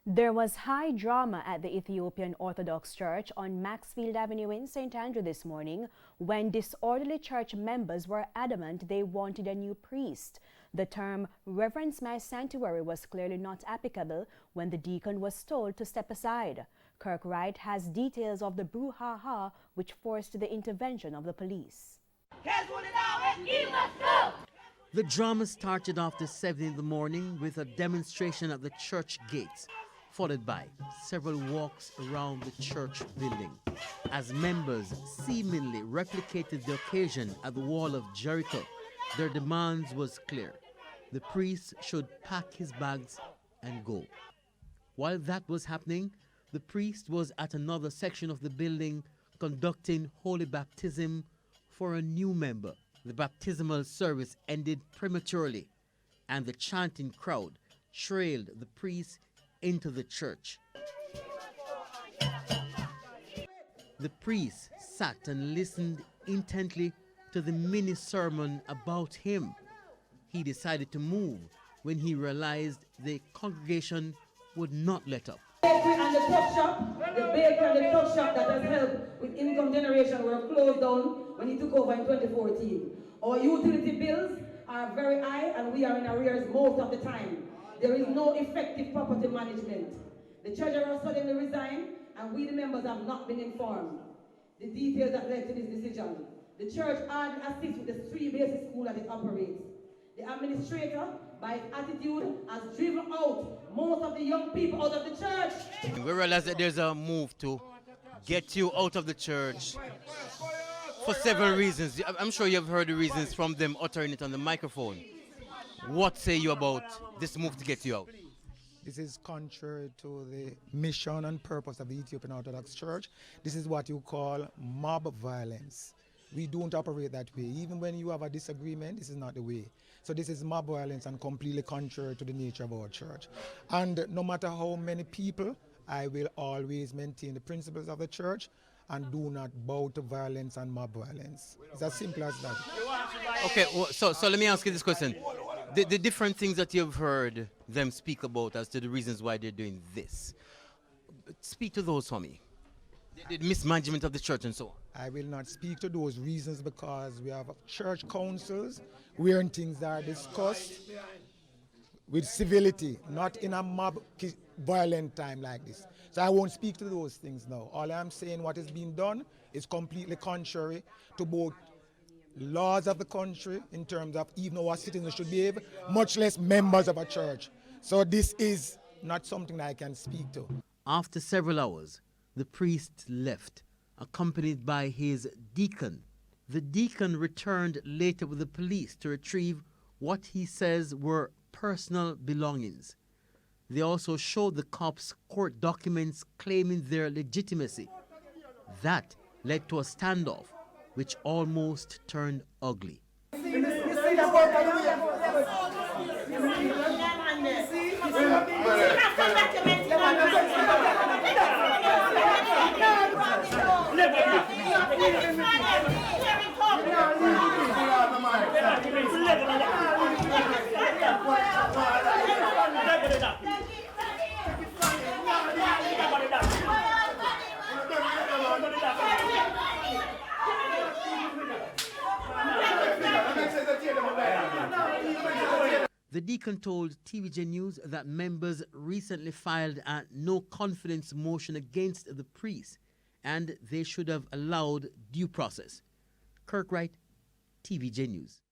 There was high drama at the Ethiopian Orthodox Church on Maxfield Avenue in St. Andrew this morning when disorderly church members were adamant they wanted a new priest. The term reverence my sanctuary was clearly not applicable when the deacon was told to step aside. Kirk Wright has details of the brouhaha which forced the intervention of the police. The drama started after 7 in the morning with a demonstration at the church gates, followed by several walks around the church building, as members seemingly replicated the occasion at the wall of Jericho. Their demands was clear. The priest should pack his bags and go. While that was happening, the priest was at another section of the building conducting holy baptism for a new member. The baptismal service ended prematurely, and the chanting crowd trailed the priest into the church. The priest sat and listened intently to the mini sermon about him. He decided to move when he realized the congregation would not let up. The bakery and the tuck shop that has helped with income generation were closed down when he took over in 2014. Our utility bills are very high and we are in arrears most of the time. There is no effective property management. The treasurer suddenly resigned and we the members have not been informed. The details that led to this decision. The church hardly assists with the 3 basic schools that it operates. The administrator, by his attitude, has driven out most of the young people out of the church. We realize that there's a move to get you out of the church for several reasons. I'm sure you've heard the reasons from them uttering it on the microphone. What say you about this move to get you out? This is contrary to the mission and purpose of the Ethiopian Orthodox Church. This is what you call mob violence. We don't operate that way. Even when you have a disagreement, this is not the way. So this is mob violence and completely contrary to the nature of our church. And no matter how many people, I will always maintain the principles of the church and do not bow to violence and mob violence. It's as simple as that. Okay, well, so let me ask you this question. The different things that you've heard them speak about as to the reasons why they're doing this, speak to those for me. The mismanagement of the church and so on. I will not speak to those reasons because we have church councils where things are discussed with civility, not in a mob violent time like this. So I won't speak to those things now. All I'm saying, what is being done is completely contrary to both laws of the country in terms of even how our citizens should behave, much less members of a church. So this is not something that I can speak to. After several hours, the priest left, accompanied by his deacon. The deacon returned later with the police to retrieve what he says were personal belongings. They also showed the cops court documents claiming their legitimacy. That led to a standoff, which almost turned ugly. The deacon told TVJ News that members recently filed a no-confidence motion against the priest and they should have allowed due process. Kirk Wright, TVJ News.